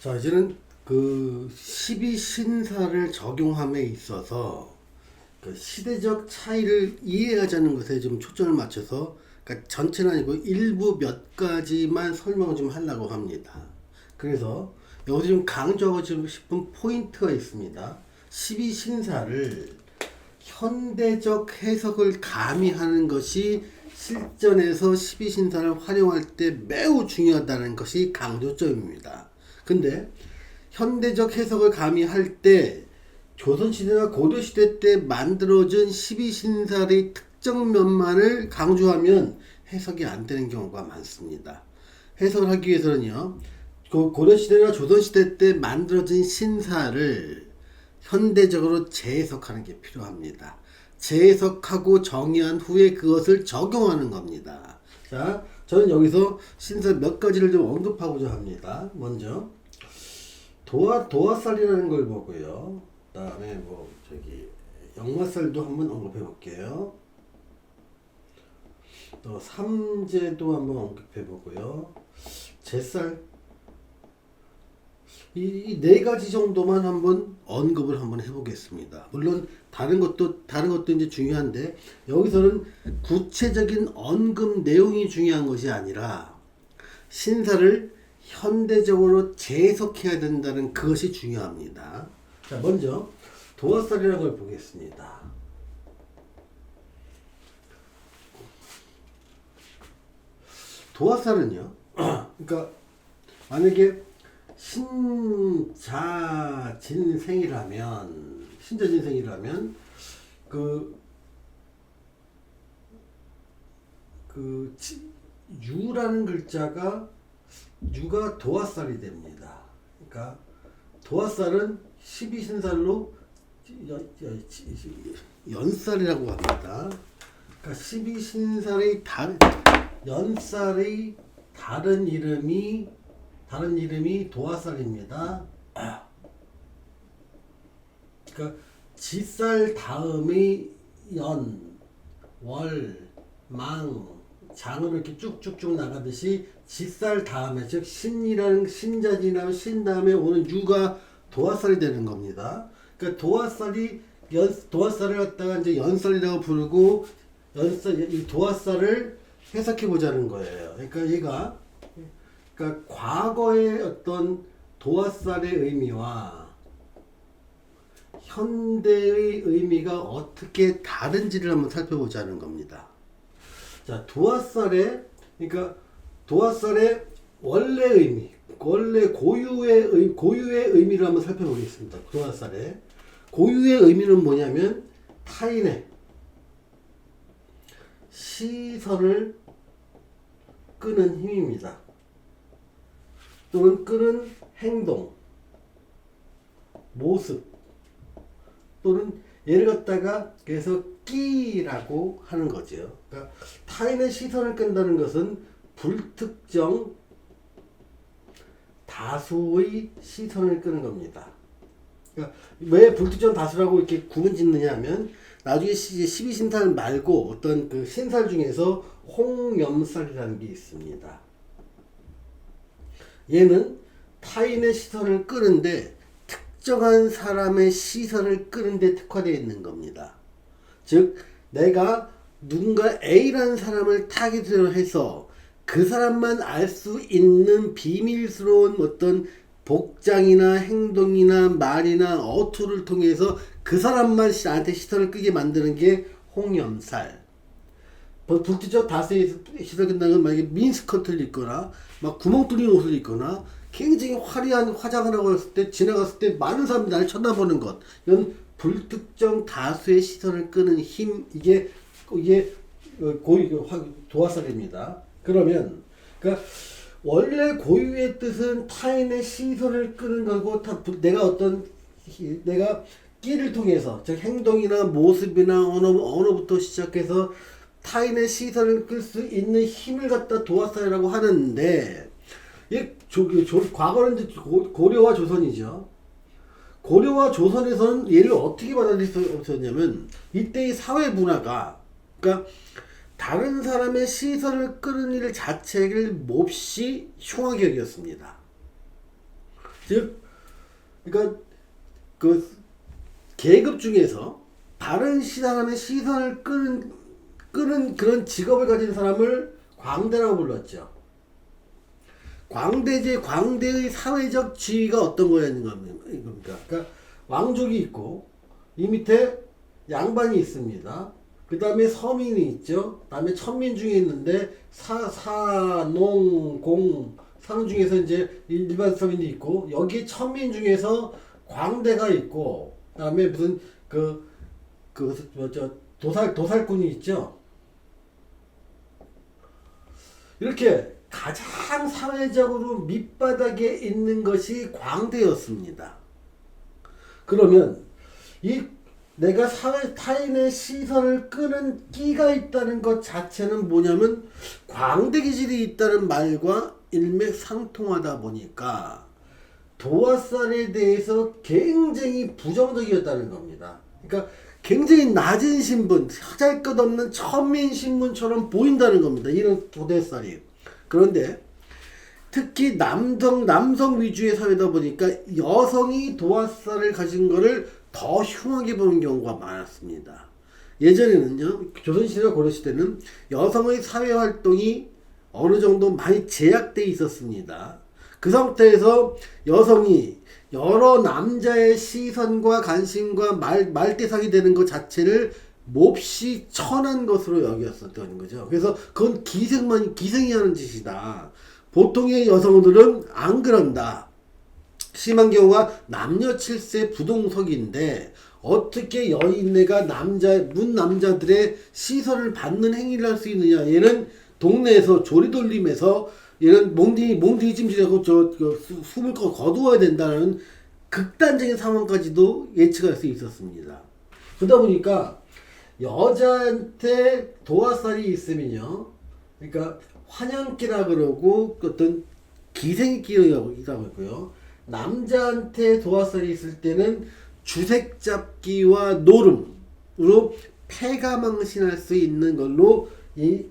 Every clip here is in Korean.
자, 이제는 그 12신사를 적용함에 있어서 그 시대적 차이를 이해하자는 것에 좀 초점을 맞춰서, 그러니까 전체는 아니고 일부 몇 가지만 설명을 좀 하려고 합니다. 그래서 여기서 좀 강조하고 싶은 포인트가 있습니다. 12신사를 현대적 해석을 가미하는 것이 실전에서 12신사를 활용할 때 매우 중요하다는 것이 강조점입니다. 근데 현대적 해석을 가미할 때 조선시대나 고려시대 때 만들어진 12신사의 특정 면만을 강조하면 해석이 안 되는 경우가 많습니다. 해석을 하기 위해서는요, 고려시대나 조선시대 때 만들어진 신사를 현대적으로 재해석하는 게 필요합니다. 재해석하고 정의한 후에 그것을 적용하는 겁니다. 자, 저는 여기서 신사 몇 가지를 좀 언급하고자 합니다. 먼저 도화살이라는 걸 보고요. 그다음에 역마살도 한번 언급해 볼게요. 또 삼재도 한번 언급해 보고요. 제살, 이 네 가지 정도만 한번 언급을 한번 해보겠습니다. 물론 다른 것도 이제 중요한데, 여기서는 구체적인 언급 내용이 중요한 것이 아니라 신사를 현대적으로 재해석해야 된다는 그것이 중요합니다. 자, 먼저 도화살이라는 걸 보겠습니다. 도화살은요, 그러니까 만약에 신자진생이라면 유라는 글자가 유가 도화살이 됩니다. 그러니까 도화살은 12신살로 연살이라고 합니다. 그러니까 12신살의 연살의 다른 이름이 도화살입니다. 그러니까 지살 다음의 연, 월, 망, 장으로 이렇게 쭉쭉쭉 나가듯이 지살 다음에, 즉 신자진이라면 신 다음에 오는 유가 도화살이 되는 겁니다. 그러니까 도화살을 갖다가 이제 연살이라고 부르고, 이 도화살을 해석해 보자는 거예요. 그러니까 과거의 어떤 도화살의 의미와 현대의 의미가 어떻게 다른지를 한번 살펴보자는 겁니다. 자, 도화살의 원래 의미, 원래 고유의 의미를 한번 살펴보겠습니다. 도화살의 고유의 의미는 뭐냐면 타인의 시선을 끄는 힘입니다. 또는 끄는 행동, 모습, 또는 얘를 갖다가 그래서 끼라고 하는 거죠. 그러니까 타인의 시선을 끈다는 것은 불특정 다수의 시선을 끄는 겁니다. 그러니까 왜 불특정 다수라고 이렇게 구분 짓느냐 하면, 나중에 12신살 말고 어떤 그 신살 중에서 홍염살이라는 게 있습니다. 얘는 타인의 시선을 끄는데, 특정한 사람의 시선을 끄는데 특화되어 있는 겁니다. 즉, 내가 누군가 A라는 사람을 타깃으로 해서 그 사람만 알 수 있는 비밀스러운 어떤 복장이나 행동이나 말이나 어투를 통해서 그 사람만 나한테 시선을 끄게 만드는 게 홍염살. 불특정 다수의 시선을 끈다는 건 만약에 미니스커트를 입거나 막 구멍 뚫린 옷을 입거나 굉장히 화려한 화장을 하고 있을 때, 지나갔을 때 많은 사람들이 나를 쳐다보는 것, 이건 불특정 다수의 시선을 끄는 힘, 이게 도화살입니다. 그러면 원래 고유의 뜻은 타인의 시선을 끄는 거고, 내가 끼를 통해서, 즉 행동이나 모습이나 언어부터 시작해서 타인의 시선을 끌 수 있는 힘을 갖다 도화살이라고 하는데, 과거는 이제 고려와 조선이죠. 고려와 조선에서는 얘를 어떻게 받아들였었냐면, 이때의 사회 문화가, 그러니까 다른 사람의 시선을 끄는 일 자체를 몹시 흉하게 여겼습니다. 즉, 그러니까 그 계급 중에서 다른 사람의 시선을 끄는 그런 직업을 가진 사람을 광대라고 불렀죠. 광대의 사회적 지위가 어떤 거였는 겁니까? 그러니까 왕족이 있고 이 밑에 양반이 있습니다. 그 다음에 서민이 있죠. 그 다음에 천민 중에 있는데 농, 공, 상 중에서 이제 일반 서민이 있고 여기 천민 중에서 광대가 있고 그 다음에 무슨 도살꾼이 있죠. 이렇게 가장 사회적으로 밑바닥에 있는 것이 광대였습니다. 그러면 이 내가 타인의 시선을 끄는 끼가 있다는 것 자체는 뭐냐면 광대 기질이 있다는 말과 일맥상통하다 보니까 도화살에 대해서 굉장히 부정적이었다는 겁니다. 그러니까 굉장히 낮은 신분, 하잘것없는 천민 신분처럼 보인다는 겁니다. 이런 도화살이. 그런데 특히 남성 위주의 사회다 보니까 여성이 도화살을 가진 거를 더 흉하게 보는 경우가 많았습니다. 예전에는요, 조선시대와 고려시대는 여성의 사회활동이 어느 정도 많이 제약되어 있었습니다. 그 상태에서 여성이 여러 남자의 시선과 관심과 말대상이 되는 것 자체를 몹시 천한 것으로 여겼었던 거죠. 그래서 그건 기생이 하는 짓이다. 보통의 여성들은 안 그런다. 심한 경우가 남녀 7세 부동석인데 어떻게 여인네가 남자들의 시선을 받는 행위를 할 수 있느냐. 얘는 동네에서 조리돌림해서 얘는 몽둥이 찜질하고 숨을 거두어야 된다는 극단적인 상황까지도 예측할 수 있었습니다. 그러다 보니까 여자한테 도화살이 있으면요, 그러니까 환영기라 그러고 어떤 기생기라고 있고요. 남자한테 도화살이 있을 때는 주색잡기와 노름으로 패가망신할 수 있는 걸로 이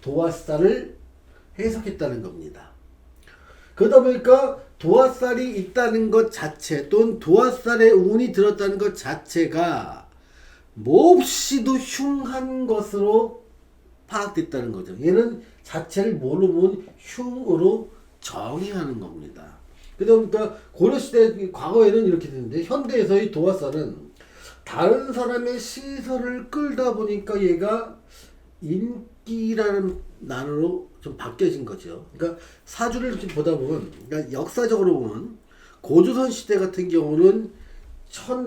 도화살을 해석했다는 겁니다. 그러다 보니까 도화살이 있다는 것 자체 또는 도화살에 운이 들었다는 것 자체가 몹시도 흉한 것으로 파악됐다는 거죠. 얘는 자체를 뭘로 보면 흉으로 정의하는 겁니다. 그러니까 고려시대 과거에는 이렇게 됐는데 현대에서의 도화살은 다른 사람의 시선을 끌다 보니까 얘가 인기라는 단어로 좀 바뀌어진 거죠. 그러니까 사주를 좀 보다 보면, 그러니까 역사적으로 보면 고조선 시대 같은 경우는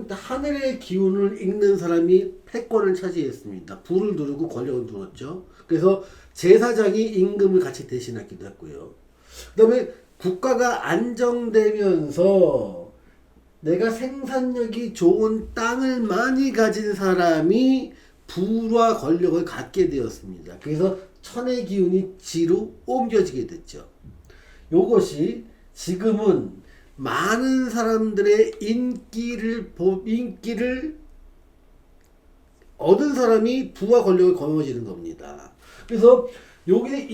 하늘의 기운을 읽는 사람이 패권을 차지했습니다. 부를 누르고 권력을 누렸죠. 그래서 제사장이 임금을 같이 대신하기도 했고요. 그 다음에 국가가 안정되면서 내가 생산력이 좋은 땅을 많이 가진 사람이 부와 권력을 갖게 되었습니다. 그래서 천의 기운이 지로 옮겨지게 됐죠. 요것이 지금은 많은 사람들의 인기를 얻은 사람이 부와 권력을 거머쥐는 겁니다. 그래서 요게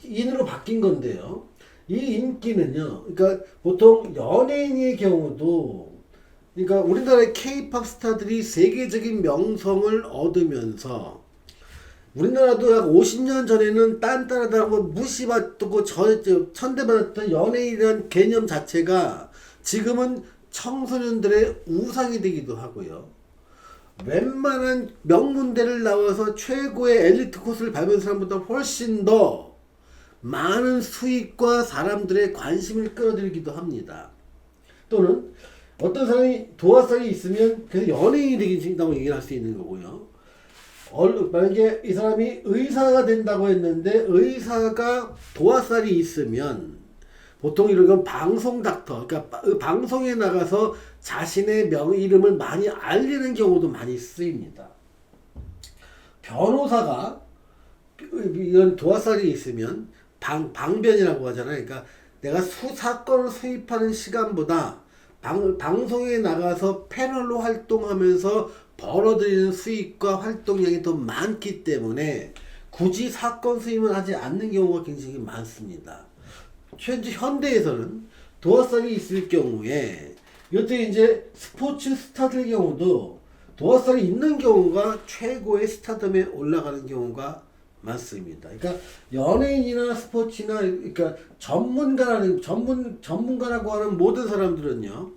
인으로 바뀐 건데요. 이 인기는요, 그러니까 보통 연예인의 경우도, 그러니까 우리나라의 K-팝 스타들이 세계적인 명성을 얻으면서 우리나라도 약 50년 전에는 딴따라다고 무시받고 천대받았던 연예인이라는 개념 자체가 지금은 청소년들의 우상이 되기도 하고요. 웬만한 명문대를 나와서 최고의 엘리트 코스를 밟은 사람보다 훨씬 더 많은 수익과 사람들의 관심을 끌어들이기도 합니다. 또는 어떤 사람이 도화살이 있으면 그래서 연예인이 되긴다고 얘기를 할 수 있는 거고요. 만약에 이 사람이 의사가 된다고 했는데 의사가 도화살이 있으면 보통 이런 건 방송 닥터, 그러니까 방송에 나가서 자신의 이름을 많이 알리는 경우도 많이 쓰입니다. 변호사가 이런 도화살이 있으면 방변이라고 하잖아요. 그러니까 내가 사건을 수입하는 시간보다 방송에 나가서 패널로 활동하면서 벌어들이는 수익과 활동량이 더 많기 때문에 굳이 사건 수임을 하지 않는 경우가 굉장히 많습니다. 현대에서는 도화살이 있을 경우에 이때 이제 스포츠 스타들 경우도 도화살이 있는 경우가 최고의 스타덤에 올라가는 경우가 많습니다. 그러니까 연예인이나 스포츠나 그러니까 전문가라고 하는 모든 사람들은요.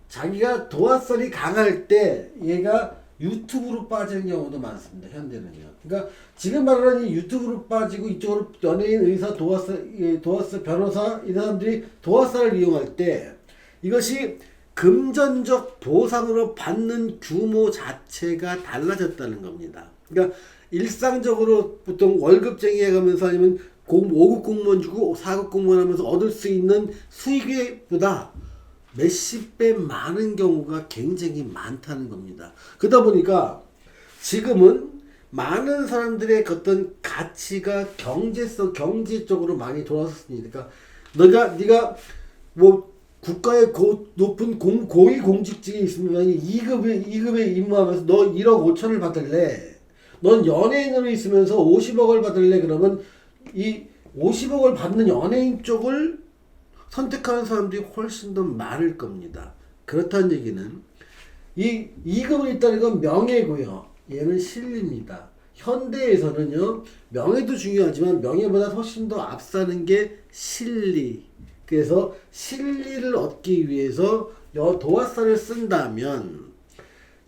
자기가 도화살이 강할 때 얘가 유튜브로 빠지는 경우도 많습니다. 현대는요. 그러니까 지금 말하는 이 유튜브로 빠지고 이쪽으로 연예인, 의사, 도화살, 변호사 이 사람들이 도화살을 이용할 때 이것이 금전적 보상으로 받는 규모 자체가 달라졌다는 겁니다. 그러니까 일상적으로 보통 월급쟁이 해가면서 아니면 5급 공무원 주고 4급 공무원 하면서 얻을 수 있는 수익보다 몇십 배 많은 경우가 굉장히 많다는 겁니다. 그러다 보니까 지금은 많은 사람들의 어떤 가치가 경제적으로 많이 돌아섰으니까 네가 뭐 국가의 높은 고위 공직직에 있으면 2급에 임무하면서 너 1억 5천을 받을래? 넌 연예인으로 있으면서 50억을 받을래? 그러면 이 50억을 받는 연예인 쪽을 선택하는 사람들이 훨씬 더 많을 겁니다. 그렇다는 얘기는 이 2급에 있다는 건 명예고요. 얘는 실리입니다. 현대에서는요. 명예도 중요하지만 명예보다 훨씬 더 앞서는 게 실리. 그래서 실리를 얻기 위해서 도화살을 쓴다면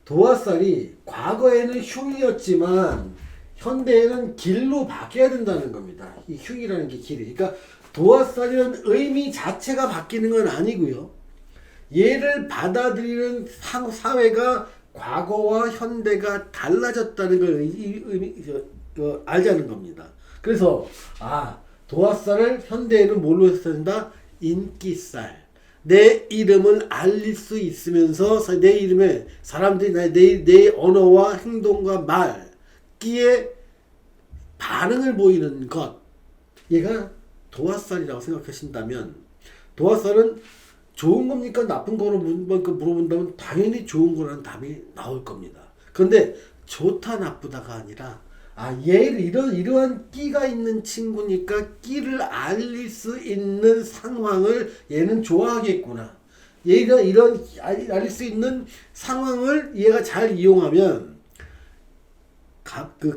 도화살이 과거에는 흉이었지만 현대에는 길로 바뀌어야 된다는 겁니다. 이 흉이라는 게 길이. 그러니까 도화살이라는 의미 자체가 바뀌는 건 아니고요. 얘를 받아들이는 사회가 과거와 현대가 달라졌다는 걸 알자는 겁니다. 그래서 도화살을 현대에는 뭘로 해서 쓴다? 인기살. 내 이름을 알릴 수 있으면서 내 이름에 사람들이 내 언어와 행동과 말기에 반응을 보이는 것. 얘가 도화살이라고 생각하신다면 도화살은 좋은 겁니까? 나쁜 거로 물어본다면 당연히 좋은 거라는 답이 나올 겁니다. 그런데 좋다 나쁘다가 아니라 얘를 이러한 끼가 있는 친구니까 끼를 알릴 수 있는 상황을 얘는 좋아하겠구나. 얘가 이런 알릴 수 있는 상황을 얘가 잘 이용하면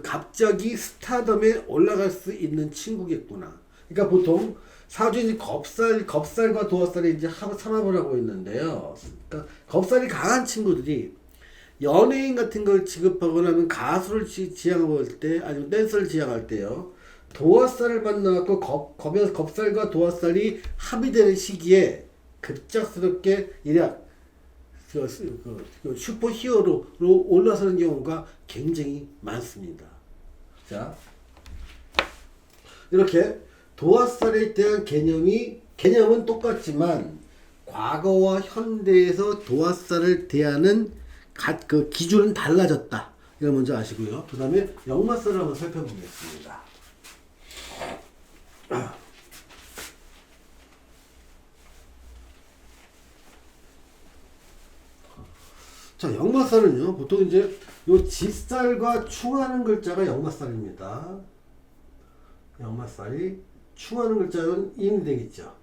갑자기 스타덤에 올라갈 수 있는 친구겠구나. 그러니까 보통 사주에 겁살과 도화살이 이제 삼합을 하고 있는데요. 그러니까 겁살이 강한 친구들이 연예인 같은 걸 지급하거나 하면 가수를 지향할 때 아니면 댄서를 지향할 때요. 도화살을 만나갖고 겁살과 도화살이 합의되는 시기에 급작스럽게 슈퍼 히어로로 올라서는 경우가 굉장히 많습니다. 자, 이렇게 도화살에 대한 개념은 똑같지만 과거와 현대에서 도화살을 대하는 그 기준은 달라졌다. 이걸 먼저 아시고요. 그 다음에 역마살을 한번 살펴보겠습니다. 자, 역마살은요, 보통 이제 요 지살과 충하는 글자가 역마살입니다. 역마살이 충하는 글자는 인이 되겠죠.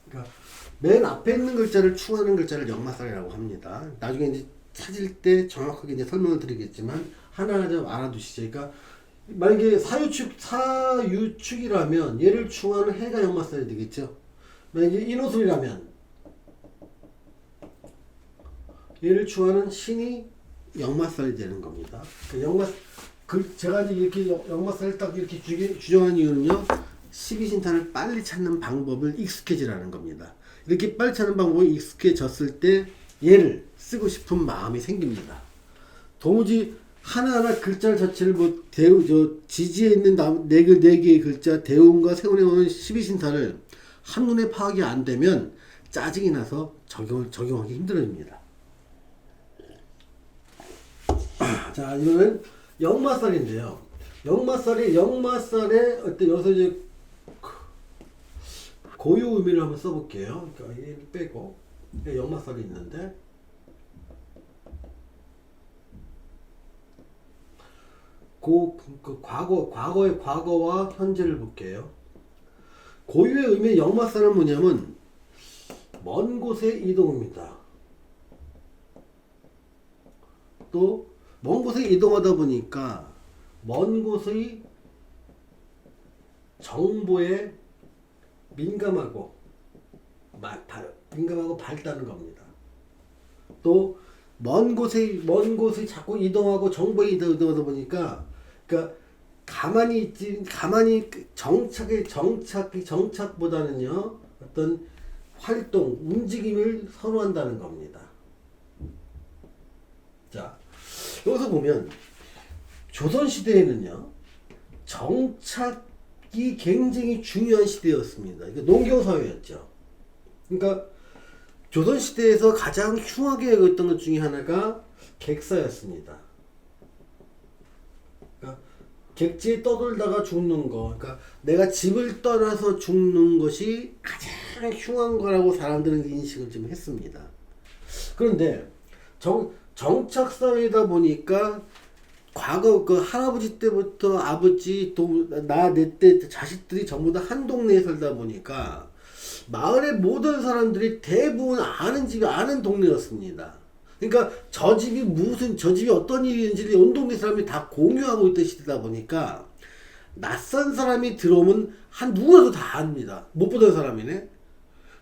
그러니까 맨 앞에 있는 글자를 충하는 글자를 역마살이라고 합니다. 나중에 이제 찾을 때 정확하게 이제 설명을 드리겠지만 하나하나 좀 알아두시죠. 그러니까 만약에 사유축이라면 얘를 충하는 해가 역마살이 되겠죠. 만약에 인호술이라면 얘를 충하는 신이 역마살이 되는 겁니다. 그러니까 제가 이제 이렇게 역마살을 딱 이렇게 규정한 이유는요. 12신탄을 빨리 찾는 방법을 익숙해지라는 겁니다. 이렇게 빨리 찾는 방법이 익숙해졌을 때 얘를 쓰고 싶은 마음이 생깁니다. 도무지 하나하나 글자 자체를 지지에 있는 네 개의 글자 대운과 세운에 오는 12신탄을 한눈에 파악이 안 되면 짜증이 나서 적용하기 힘들어집니다. 자, 이거는 역마살인데요. 역마살에 여기서 이제 고유 의미를 한번 써볼게요. 그러니까 얘를 빼고 역마살이 있는데 과거의 과거와 현재를 볼게요. 고유의 의미의 역마살은 뭐냐면 먼 곳에 이동입니다. 또 먼 곳에 이동하다 보니까 먼 곳의 정보에 민감하고 밝다는 겁니다. 또 먼 곳에 자꾸 이동하고 정보에 이동하다 보니까 그러니까 가만히 정착보다는요 어떤 활동, 움직임을 선호한다는 겁니다. 자, 여기서 보면 조선시대에는요 정착이 굉장히 중요한 시대였습니다. 이게 농경사회였죠. 그러니까 조선시대에서 가장 흉하게 여겼던 것 중에 하나가 객사였습니다. 그러니까 객지에 떠돌다가 죽는 거, 그러니까 내가 집을 떠나서 죽는 것이 가장 흉한 거라고 사람들은 인식을 좀 했습니다. 그런데 정착사회다 보니까 과거 그 할아버지 때부터 아버지, 내 때 자식들이 전부 다 한 동네에 살다 보니까 마을의 모든 사람들이 대부분 아는 집이 아는 동네였습니다. 그러니까 저 집이 어떤 일이 있는지 온 동네 사람이 다 공유하고 있던 시대다 보니까 낯선 사람이 들어오면 누구라도 다 압니다. 못 보던 사람이네.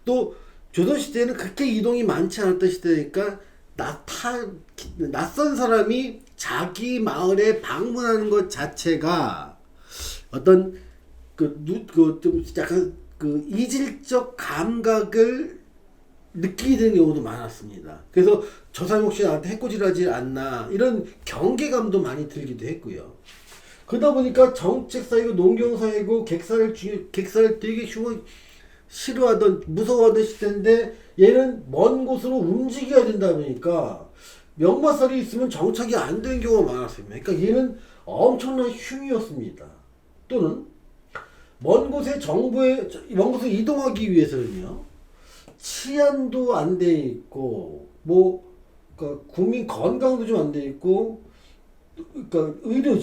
또 조선시대에는 그렇게 이동이 많지 않았던 시대니까 낯선 사람이 자기 마을에 방문하는 것 자체가 어떤 약간 이질적 감각을 느끼게 되는 경우도 많았습니다. 그래서 저 사람이 혹시 나한테 해코지하지 않나 이런 경계감도 많이 들기도 했고요. 그러다 보니까 정책사회고 농경사회고 객사를 되게 싫어하던 무서워하던 시대인데 얘는 먼 곳으로 움직여야 된다 보니까 역마살이 있으면 정착이 안 되는 경우가 많았습니다. 그러니까 얘는 엄청난 흉이었습니다. 또는 먼 곳에 이동하기 위해서는요 치안도 안 돼 있고 그러니까 국민 건강도 좀 안 돼 있고 그러니까 의료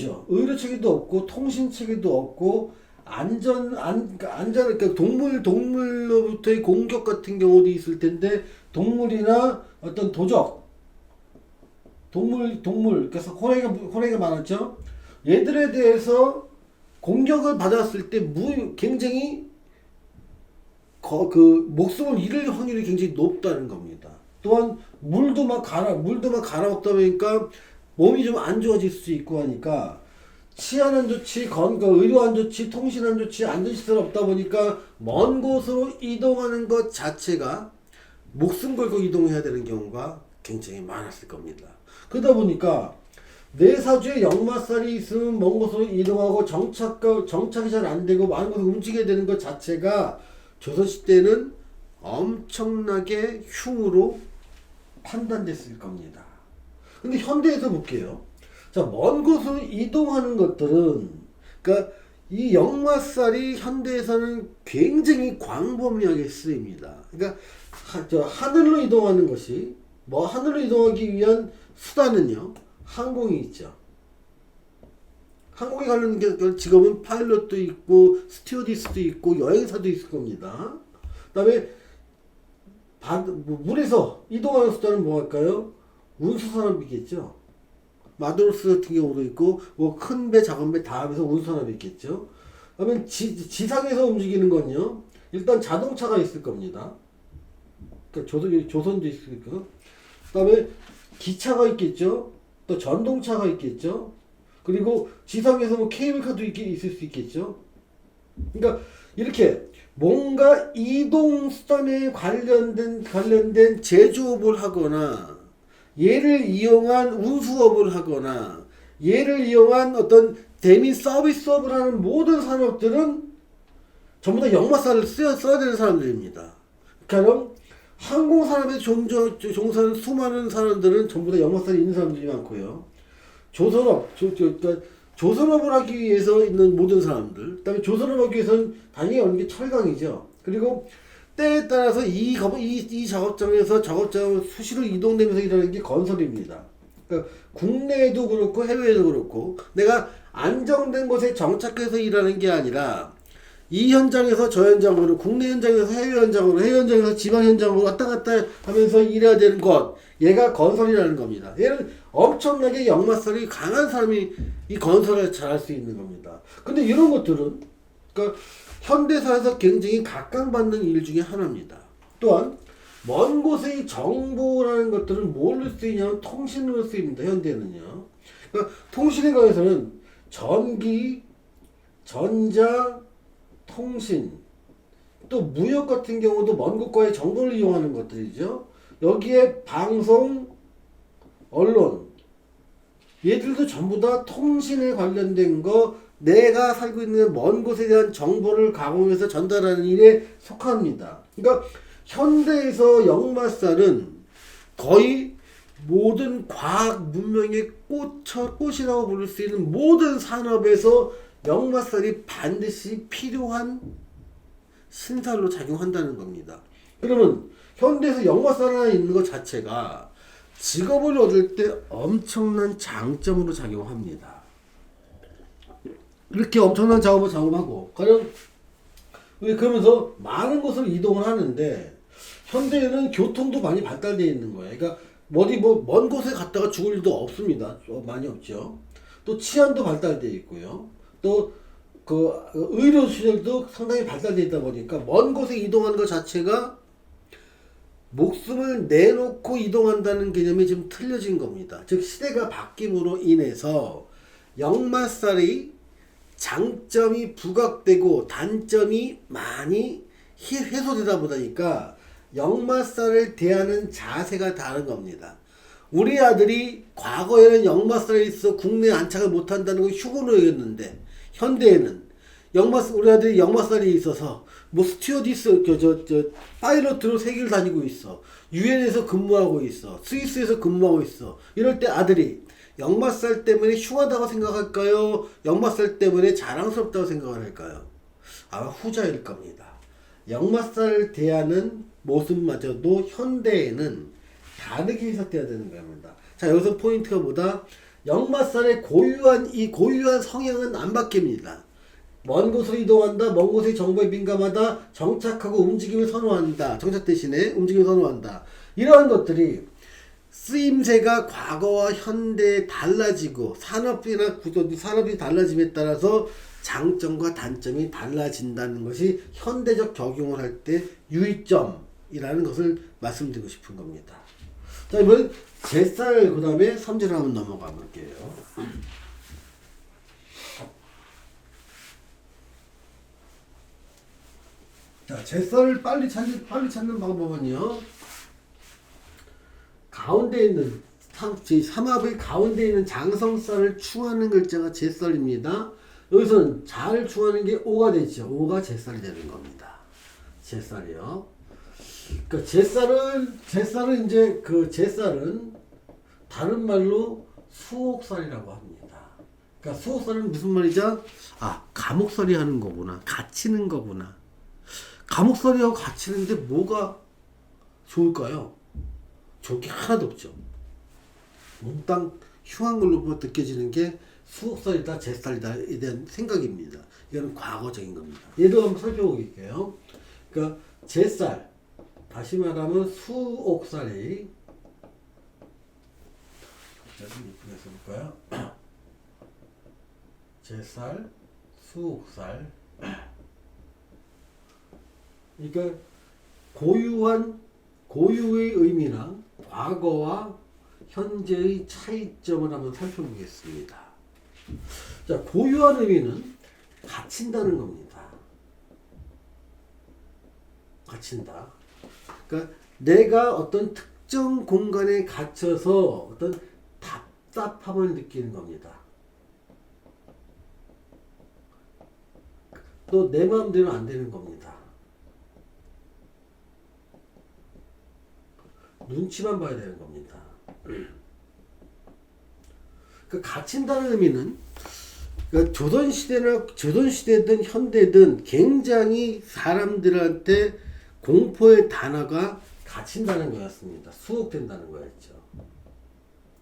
체계도 없고 통신 체계도 없고 그러니까 동물로부터의 공격 같은 경우도 있을 텐데 동물이나 어떤 그래서 호랑이가 많았죠. 얘들에 대해서 공격을 받았을 때 굉장히 목숨을 잃을 확률이 굉장히 높다는 겁니다. 또한 물도 막 갈아먹다 보니까 몸이 좀 안 좋아질 수 있고 하니까 치안 안 좋지, 의료 안 좋지, 통신 안 좋지, 안전시설 없다 보니까 먼 곳으로 이동하는 것 자체가 목숨 걸고 이동해야 되는 경우가 굉장히 많았을 겁니다. 그러다 보니까 내 사주에 역마살이 있으면 먼 곳으로 이동하고 정착이 잘 안 되고 많은 곳을 움직여야 되는 것 자체가 조선시대는 엄청나게 흉으로 판단됐을 겁니다. 근데 현대에서 볼게요. 자, 먼 곳으로 이동하는 것들은, 그러니까 이 역마살이 현대에서는 굉장히 광범위하게 쓰입니다. 그러니까 하늘로 이동하는 것이 하늘로 이동하기 위한 수단은요, 항공이 있죠. 항공에 관련된 직업은 파일럿도 있고 스튜어디스도 있고 여행사도 있을 겁니다. 그다음에 물에서 이동하는 수단은 뭐 할까요? 운수산업이겠죠. 마드로스 같은 경우도 있고 큰 배, 작은 배 다 하면서 운수산업이 있겠죠. 그러면 지상에서 움직이는 건요. 일단 자동차가 있을 겁니다. 그러니까 조선도 있을 거고. 그다음에 기차가 있겠죠. 또 전동차가 있겠죠. 그리고 지상에서 케이블카도 있을 수 있겠죠. 그러니까 이렇게 뭔가 이동 수단에 관련된 제조업을 하거나 얘를 이용한 운수업을 하거나 얘를 이용한 어떤 대민 서비스업을 하는 모든 산업들은 전부 다 역마살을 써야 되는 사람들입니다. 그럼 항공산업에 종사하는 수많은 사람들은 전부 다 역마살이 있는 사람들이 많고요. 그러니까 조선업을 하기 위해서 있는 모든 사람들, 그 다음에 조선업을 하기 위해서는 당연히 어느 게 철강이죠. 그리고 때에 따라서 이 작업장에서 작업장을 수시로 이동되면서 일하는 게 건설입니다. 그러니까 국내에도 그렇고 해외에도 그렇고 내가 안정된 곳에 정착해서 일하는 게 아니라 이 현장에서 저 현장으로, 국내 현장에서 해외 현장으로, 해외 현장에서 지방 현장으로 왔다 갔다 하면서 일해야 되는 것, 얘가 건설이라는 겁니다. 얘는 엄청나게 역마살이 강한 사람이 이 건설을 잘할 수 있는 겁니다. 근데 이런 것들은 그러니까 현대사에서 굉장히 각광받는 일 중에 하나입니다. 또한 먼 곳의 정보라는 것들은 뭘로 쓰이냐면 통신으로 쓰입니다. 현대는요. 그러니까 통신에 관해서는 전기, 전자, 통신, 또 무역 같은 경우도 먼 곳과의 정보를 이용하는 것들이죠. 여기에 방송, 언론, 얘들도 전부 다 통신에 관련된 거, 내가 살고 있는 먼 곳에 대한 정보를 가공해서 전달하는 일에 속합니다. 그러니까 현대에서 역마살은 거의 모든 과학 문명의 꽃이라고 부를 수 있는 모든 산업에서 역마살이 반드시 필요한 신살로 작용한다는 겁니다. 그러면 현대에서 역마살 하나 있는 것 자체가 직업을 얻을 때 엄청난 장점으로 작용합니다. 이렇게 엄청난 작업을 작업하고 그러면서 많은 곳을 이동을 하는데 현대에는 교통도 많이 발달되어 있는 거예요. 그러니까 먼 곳에 갔다가 죽을 일도 없습니다. 많이 없죠. 또 치안도 발달되어 있고요. 또 그 의료 시설도 상당히 발달되어 있다 보니까 먼 곳에 이동하는 것 자체가 목숨을 내놓고 이동한다는 개념이 좀 틀려진 겁니다. 즉 시대가 바뀜으로 인해서 역마살이 장점이 부각되고 단점이 많이 해소되다 보니까 역마살을 대하는 자세가 다른 겁니다. 우리 아들이 과거에는 역마살에 있어 국내에 안착을 못한다는 건 휴고로 여겼는데 현대에는 우리 아들이 역마살이 있어서 뭐 스튜어디스 파일럿으로 세계를 다니고 있어. 유엔에서 근무하고 있어. 스위스에서 근무하고 있어. 이럴 때 아들이 역마살 때문에 흉하다고 생각할까요? 역마살 때문에 자랑스럽다고 생각을 할까요? 아마 후자일 겁니다. 역마살을 대하는 모습마저도 현대에는 다르게 해석되어야 되는 겁니다. 자, 여기서 포인트가 뭐다? 역마살의 고유한 성향은 안 바뀝니다. 먼 곳으로 이동한다. 먼 곳의 정보에 민감하다. 정착하고 움직임을 선호한다. 정착 대신에 움직임을 선호한다. 이러한 것들이 쓰임새가 과거와 현대에 달라지고 산업이 달라짐에 따라서 장점과 단점이 달라진다는 것이 현대적 적용을 할 때 유의점이라는 것을 말씀드리고 싶은 겁니다. 자, 이번 제쌀 그 다음에 삼재를 한번 넘어가 볼게요. 자, 제쌀을 빨리 찾는 방법은요. 가운데 있는 삼합의 가운데 있는 장성쌀을 추하는 글자가 제쌀입니다. 여기서는 잘 추하는 게 오가 되죠. 오가 제쌀이 되는 겁니다. 제쌀이요. 그러니까 제쌀은 이제 제쌀은 다른 말로 수옥살이라고 합니다. 그러니까 수옥살은 무슨 말이죠? 감옥살이 하는 거구나. 갇히는 거구나. 감옥살이하고 갇히는데 뭐가 좋을까요? 좋은 게 하나도 없죠. 몽땅 흉한 걸로 느껴지는 게 수옥살이다, 제쌀이다에 대한 생각입니다. 이거는 과거적인 겁니다. 얘도 한번 살펴볼게요. 그러니까 제쌀, 다시 말하면 수옥살이, 좀 이쁘게 써볼까요? 제쌀, 수옥살. 그러니까 고유의 의미나 과거와 현재의 차이점을 한번 살펴보겠습니다. 자, 고유한 의미는 갇힌다는 겁니다. 갇힌다. 그러니까 내가 어떤 특정 공간에 갇혀서 어떤 답답함을 느끼는 겁니다. 또 내 마음대로 안 되는 겁니다. 눈치만 봐야 되는 겁니다. 그 갇힌다는 의미는 그러니까 조선시대든 현대든 굉장히 사람들한테 공포의 단어가 갇힌다는 거였습니다. 수옥된다는 거였죠.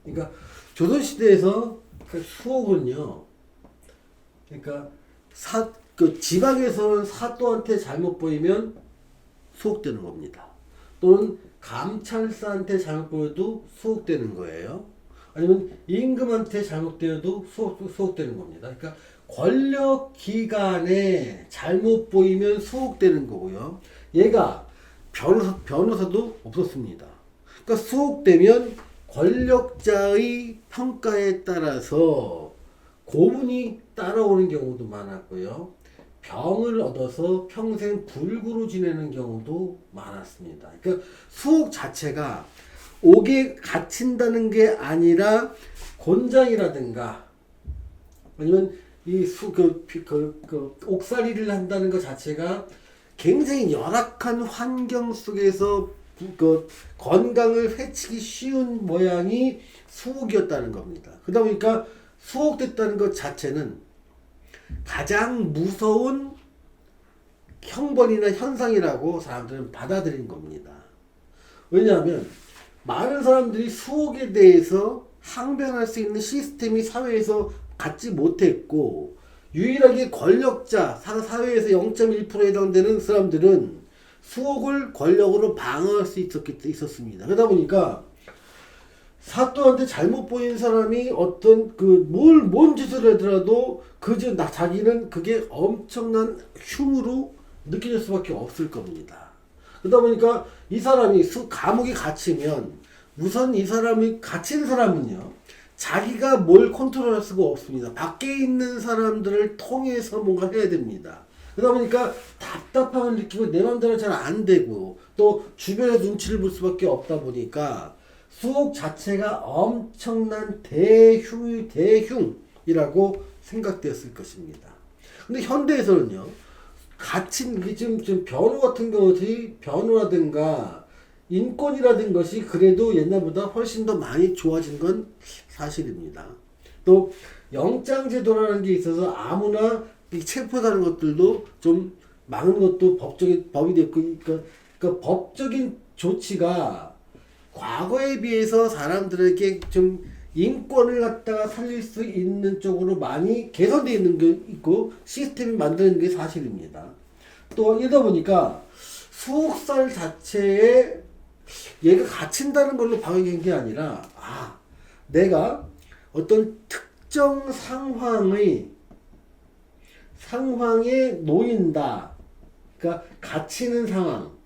그러니까 조선시대에서 그 수옥은요, 그러니까 그 지방에서는 사또한테 잘못 보이면 수혹되는 겁니다. 또는 감찰사한테 잘못 보여도 수혹되는 거예요. 아니면 임금한테 잘못되어도 수혹되는 겁니다. 그러니까 권력 기관에 잘못 보이면 수혹되는 거고요. 얘가 변호사도 없었습니다. 그러니까 수혹되면 권력자의 평가에 따라서 고문이 따라오는 경우도 많았고요. 병을 얻어서 평생 불구로 지내는 경우도 많았습니다. 그러니까 수혹 자체가 옥에 갇힌다는 게 아니라 곤장이라든가 아니면 옥살이를 한다는 것 자체가 굉장히 열악한 환경 속에서 건강을 해치기 쉬운 모양이 수혹이었다는 겁니다. 그러다 보니까 수혹됐다는 것 자체는 가장 무서운 형벌이나 현상이라고 사람들은 받아들인 겁니다. 왜냐하면 많은 사람들이 수혹에 대해서 항변할 수 있는 시스템이 사회에서 갖지 못했고 유일하게 권력자, 사회에서 0.1%에 해당되는 사람들은 수혹을 권력으로 방어할 수 있었습니다. 그러다 보니까 사또한테 잘못 보인 사람이 어떤 뭔 짓을 하더라도 자기는 그게 엄청난 흉으로 느껴질 수밖에 없을 겁니다. 그러다 보니까 이 사람이 감옥에 갇히면 우선 이 사람이 갇힌 사람은요, 자기가 뭘 컨트롤할 수가 없습니다. 밖에 있는 사람들을 통해서 뭔가 해야 됩니다. 그러다 보니까 답답함을 느끼고 내 맘대로 잘 안 되고 또 주변의 눈치를 볼 수밖에 없다 보니까 수혹 자체가 엄청난 대흉이라고 생각되었을 것입니다. 근데 현대에서는요, 지금 변호 같은 경우들이 변호라든가 인권이라든 것이 그래도 옛날보다 훨씬 더 많이 좋아진 건 사실입니다. 또 영장제도라는 게 있어서 아무나 체포하는 것들도 좀 막는 것도 법이 됐고, 그러니까 법적인 조치가 과거에 비해서 사람들에게 좀 인권을 갖다가 살릴 수 있는 쪽으로 많이 개선되어 있는 게 있고 시스템이 만드는 게 사실입니다. 또 이러다 보니까 수혹살 자체에 얘가 갇힌다는 걸로 방어된 게 아니라 내가 어떤 특정 상황에 놓인다. 그러니까 갇히는 상황.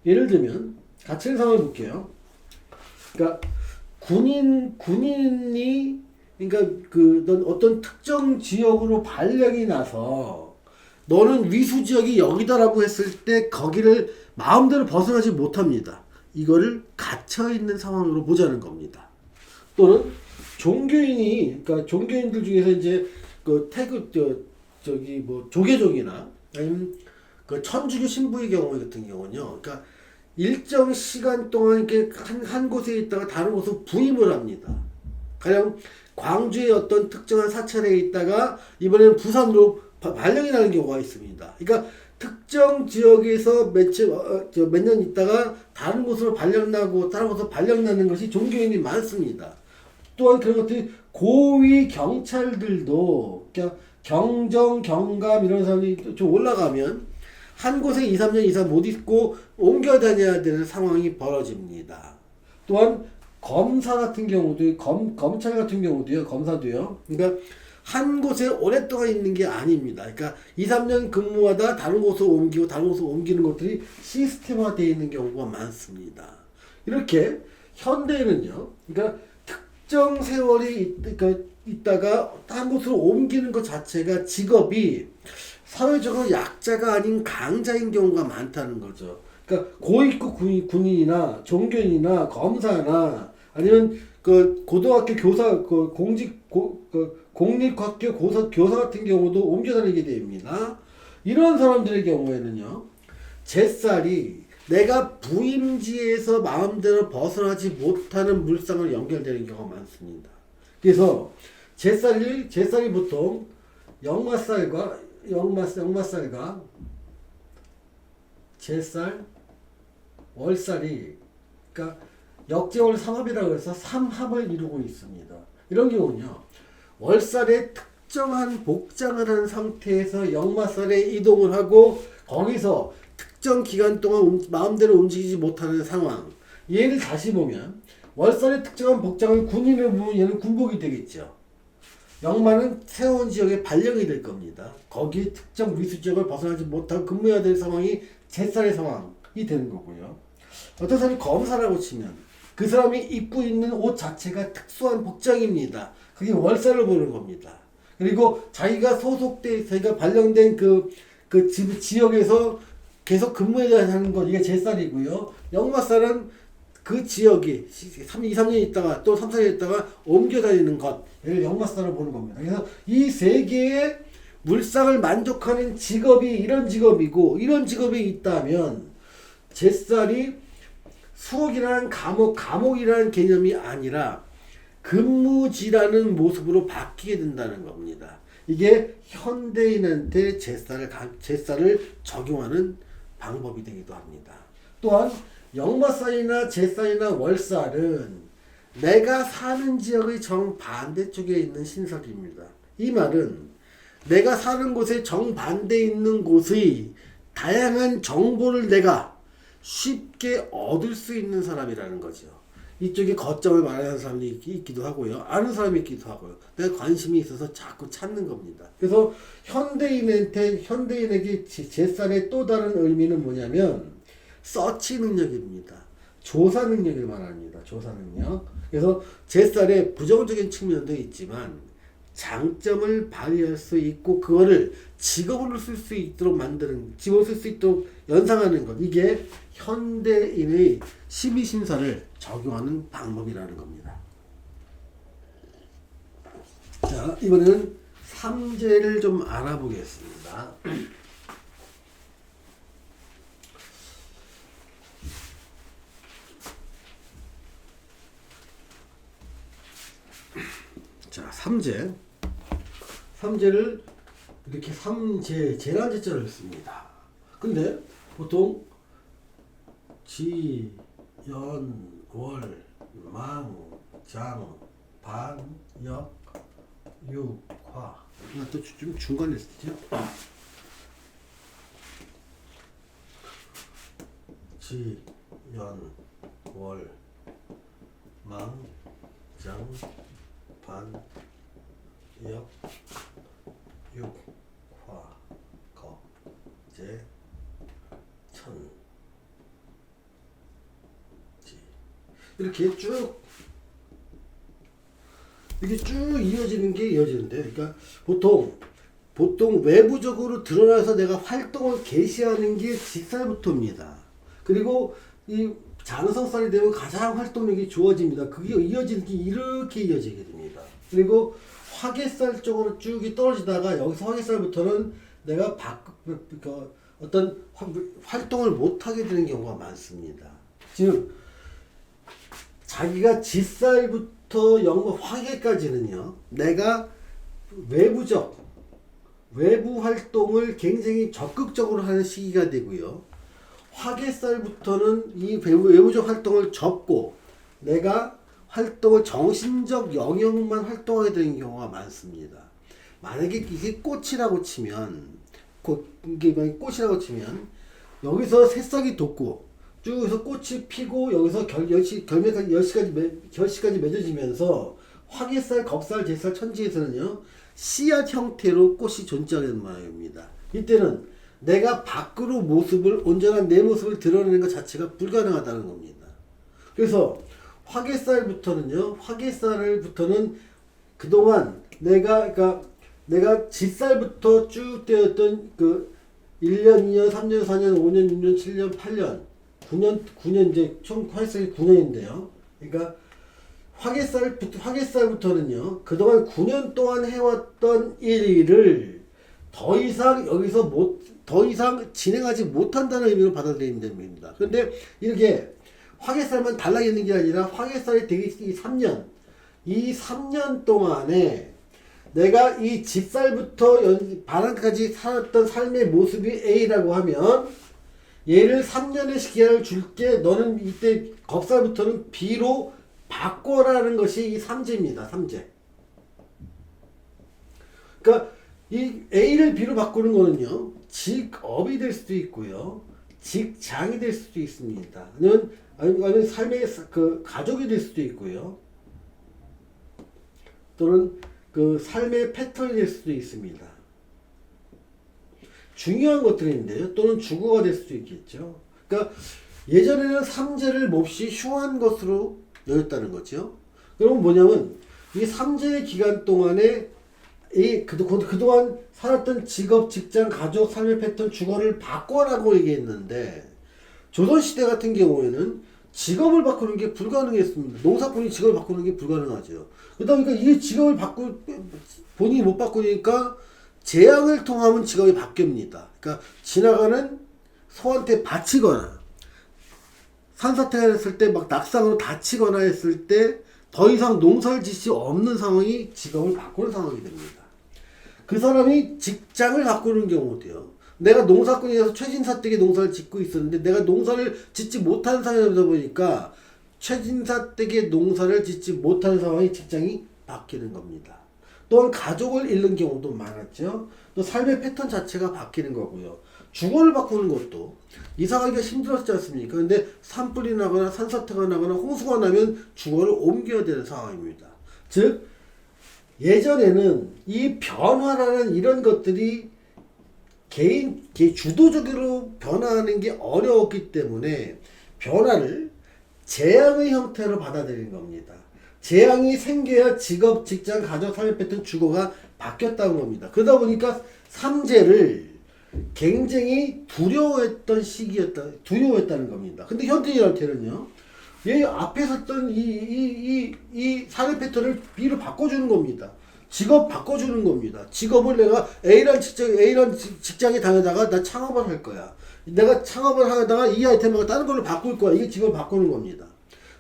예를 들면 갇히는 상황을 볼게요. 그러니까 군인이 넌 어떤 특정 지역으로 발령이 나서 너는 위수 지역이 여기다라고 했을 때 거기를 마음대로 벗어나지 못합니다. 이거를 갇혀 있는 상황으로 보자는 겁니다. 또는 그러니까 종교인들 중에서 이제 조계종이나 아니면 천주교 신부의 경우 같은 경우는요. 그러니까 일정 시간 동안 이렇게 한 곳에 있다가 다른 곳으로 부임을 합니다. 가령 광주의 어떤 특정한 사찰에 있다가 이번에는 부산으로 발령이 나는 경우가 있습니다. 그러니까 특정 지역에서 몇 년 있다가 다른 곳으로 발령나고 다른 곳으로 발령나는 것이 종교인이 많습니다. 또한 그런 것들이 고위 경찰들도 경정, 경감 이런 사람이 좀 올라가면 한 곳에 2, 3년 이상 못 있고 옮겨 다녀야 되는 상황이 벌어집니다. 또한 검사 같은 경우도 검찰 같은 경우도요. 검사도요. 그러니까 한 곳에 오랫동안 있는 게 아닙니다. 그러니까 2, 3년 근무하다 다른 곳으로 옮기고 다른 곳으로 옮기는 것들이 시스템화되어 있는 경우가 많습니다. 이렇게 현대에는요. 그러니까 특정 세월이 있다가 한 곳으로 옮기는 것 자체가 직업이 사회적으로 약자가 아닌 강자인 경우가 많다는 거죠. 그러니까 고위급 군인이나 종교인이나 검사나 아니면 고등학교 교사, 공립학교 교사 같은 경우도 옮겨 다니게 됩니다. 이런 사람들의 경우에는요, 제살이 내가 부임지에서 마음대로 벗어나지 못하는 물상으로 연결되는 경우가 많습니다. 그래서 제살이 보통 역마살과 제살, 월살이 그러니까 역제월 삼합이라고 해서 삼합을 이루고 있습니다. 이런 경우는요, 월살의 특정한 복장을 한 상태에서 역마살에 이동을 하고 거기서 특정 기간 동안 마음대로 움직이지 못하는 상황. 얘를 다시 보면 월살의 특정한 복장을 군인을 보면 얘는 군복이 되겠죠. 역마는 새로운 지역의 발령이 될 겁니다. 거기에 특정 위수 지역을 벗어나지 못하고 근무해야 될 상황이 제살의 상황이 되는 거고요. 어떤 사람이 검사라고 치면 그 사람이 입고 있는 옷 자체가 특수한 복장입니다. 그게 월살을 보는 겁니다. 그리고 자기가 자기가 발령된 그 지역에서 계속 근무해야 하는 것, 이게 제살이고요. 역마살은 그 지역이 2, 3년 있다가 또 3, 4년 있다가 옮겨 다니는 것, 얘를 역마살을 보는 겁니다. 그래서 이 세 개의 물상을 만족하는 직업이 이런 직업이고, 이런 직업이 있다면 제살이 수옥이라는 감옥이라는 개념이 아니라 근무지라는 모습으로 바뀌게 된다는 겁니다. 이게 현대인한테 제살을 적용하는 방법이 되기도 합니다. 또한 역마살이나 제살이나 월살은 내가 사는 지역의 정반대쪽에 있는 신석입니다. 이 말은 내가 사는 곳의 정반대에 있는 곳의 다양한 정보를 내가 쉽게 얻을 수 있는 사람이라는 거죠. 이쪽에 거점을 말하는 사람이 있기도 하고요. 아는 사람이 있기도 하고요. 내가 관심이 있어서 자꾸 찾는 겁니다. 그래서 현대인에게 제살의 또 다른 의미는 뭐냐면 서치 능력입니다. 조사 능력을 말합니다. 조사 능력. 그래서 제살의 부정적인 측면도 있지만 장점을 발휘할 수 있고 그거를 직업으로 쓸 수 있도록 직업으로 쓸 수 있도록 연상하는 것. 이게 현대인의 12신사를 적용하는 방법이라는 겁니다. 자, 이번에는 삼재를 좀 알아보겠습니다. 자, 삼재를 이렇게 재난제자를 씁니다. 근데 보통 지, 연, 월, 망, 장, 반, 역, 육, 화. 또 좀 중간에 쓰죠. 지, 연, 월, 망, 장, 반, 역, 육, 화, 거, 제, 천, 지. 이렇게 쭉 이어지는 게 이어지는데, 그러니까 보통 외부적으로 드러나서 내가 활동을 개시하는 게 지살부터입니다. 그리고 이 장성살이 되면 가장 활동력이 좋아집니다. 그게 이어지는 게 이렇게 이어지게 됩니다. 그리고 화개살 쪽으로 쭉 떨어지다가 여기서 화개살부터는 내가 어떤 활동을 못하게 되는 경우가 많습니다. 즉 자기가 지살부터 화개까지는요, 내가 외부 활동을 굉장히 적극적으로 하는 시기가 되고요. 화개살부터는 이 외부적 활동을 접고 내가 정신적 영역만 활동하게 되는 경우가 많습니다. 만약에 이게 꽃이라고 치면 여기서 새싹이 돋고 쭉 해서 꽃이 피고 여기서 결실까지 맺어지면서 화개살, 겁살, 제살, 천지에서는요 씨앗 형태로 꽃이 존재하는 모양입니다. 이때는 내가 밖으로 온전한 내 모습을 드러내는 것 자체가 불가능하다는 겁니다. 그래서 화개살부터는 그동안 내가 짓살부터 쭉 되었던 1년, 2년, 3년, 4년, 5년, 6년, 7년, 8년, 9년 이제 총 화개살이 9년인데요. 그러니까 화개살부터는요, 그동안 9년 동안 해왔던 일을 더 이상 진행하지 못한다는 의미로 받아들이면 됩니다. 그런데 이렇게 화개살만 달라져 있는 게 아니라 화개살이 되게 이 3년 동안에 내가 이 짓살부터 반환까지 살았던 삶의 모습이 A라고 하면 얘를 3년의 기간을 줄게, 너는 이때 겁살부터는 B로 바꿔라는 것이 이 삼재입니다. 삼재. 그러니까 이 A를 B로 바꾸는 거는요, 직업이 될 수도 있고요, 직장이 될 수도 있습니다. 아니면 삶의 그 가족이 될 수도 있고요, 또는 그 삶의 패턴이 될 수도 있습니다. 중요한 것들인데요, 또는 주거가 될 수도 있겠죠. 그러니까 예전에는 삼재를 몹시 흉한 것으로 여겼다는 거죠. 그럼 뭐냐면 이 삼재의 기간 동안에 그동안 살았던 직업, 직장, 가족, 삶의 패턴, 주거를 바꿔라고 얘기했는데, 조선시대 같은 경우에는 직업을 바꾸는 게 불가능했습니다. 농사꾼이 직업을 바꾸는 게 불가능하죠. 그러다 보니까 이게 직업을 본인이 못 바꾸니까 재앙을 통하면 직업이 바뀝니다. 그러니까 지나가는 소한테 바치거나, 산사태가 됐을 때 막 낙상으로 다치거나 했을 때 더 이상 농사를 짓을 수 없는 상황이 직업을 바꾸는 상황이 됩니다. 그 사람이 직장을 바꾸는 경우도요. 내가 농사꾼이라서 최진사댁에 농사를 짓고 있었는데 내가 농사를 짓지 못하는 상황이 되다 보니까 최진사댁에 농사를 짓지 못하는 상황이 직장이 바뀌는 겁니다. 또한 가족을 잃는 경우도 많았죠. 또 삶의 패턴 자체가 바뀌는 거고요. 주거를 바꾸는 것도 이사가기가 힘들었지 않습니까? 근데 산불이 나거나 산사태가 나거나 홍수가 나면 주거를 옮겨야 되는 상황입니다. 즉 예전에는 이 변화라는 이런 것들이 개인 주도적으로 변화하는 게 어려웠기 때문에 변화를 재앙의 형태로 받아들이는 겁니다. 재앙이 생겨야 직업, 직장, 가족, 삶의 패턴, 주거가 바뀌었다는 겁니다. 그러다 보니까 삼재를 굉장히 두려워했다는 겁니다. 근데 현대인한테는요, 얘 앞에 섰던 이 삶의 패턴을 B로 바꿔주는 겁니다. 직업 바꿔주는 겁니다. 직업을 내가 A란 직장에 다니다가 나 창업을 할 거야. 내가 창업을 하다가 이 아이템하고 다른 걸로 바꿀 거야. 이게 직업을 바꾸는 겁니다.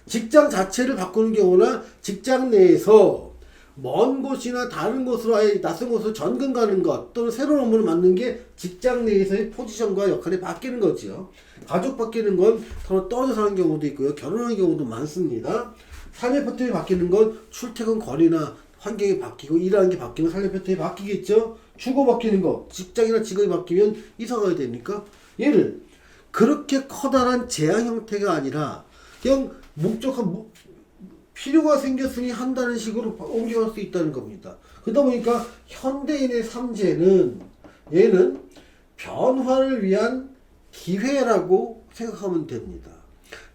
직장 자체를 바꾸는 경우나 직장 내에서 먼 곳이나 다른 곳으로 아예 낯선 곳으로 전근 가는 것 또는 새로운 업무를 맡는 게 직장 내에서의 포지션과 역할이 바뀌는 거지요. 가족 바뀌는 건 서로 떨어져 사는 경우도 있고요. 결혼하는 경우도 많습니다. 삶의 패턴이 바뀌는 건 출퇴근 거리나 환경이 바뀌고 일하는 게 바뀌면 삶의 패턴이 바뀌겠죠. 주거 바뀌는 거, 직장이나 직업이 바뀌면 이사 가야 되니까 얘를 그렇게 커다란 제한 형태가 아니라 그냥 목적한 필요가 생겼으니 한다는 식으로 옮겨갈 수 있다는 겁니다. 그러다 보니까 현대인의 삼재는 얘는 변화를 위한 기회라고 생각하면 됩니다.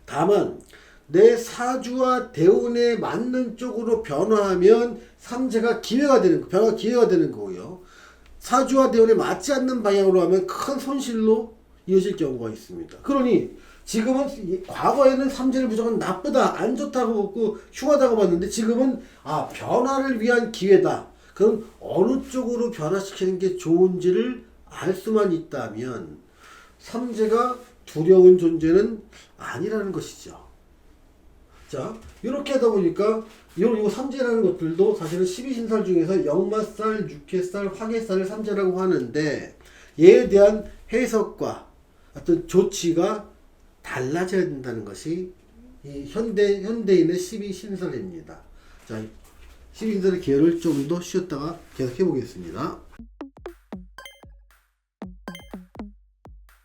다만 내 사주와 대운에 맞는 쪽으로 변화하면 삼재가 기회가 되는 변화가 기회가 되는 거고요. 사주와 대운에 맞지 않는 방향으로 하면 큰 손실로 이어질 경우가 있습니다. 그러니 지금은 과거에는 삼재를 무조건 나쁘다, 안 좋다고 보고 흉하다고 봤는데 지금은 변화를 위한 기회다. 그럼 어느 쪽으로 변화시키는 게 좋은지를 알 수만 있다면 삼재가 두려운 존재는 아니라는 것이죠. 자, 이렇게 하다 보니까 요 삼재라는 것들도 사실은 12신살 중에서 역마살, 육해살, 화개살을 삼재라고 하는데 얘에 대한 해석과 어떤 조치가 달라져야 된다는 것이 이 현대인의 12신설입니다. 자, 12신설의 기회를 좀 더 쉬었다가 계속 해보겠습니다.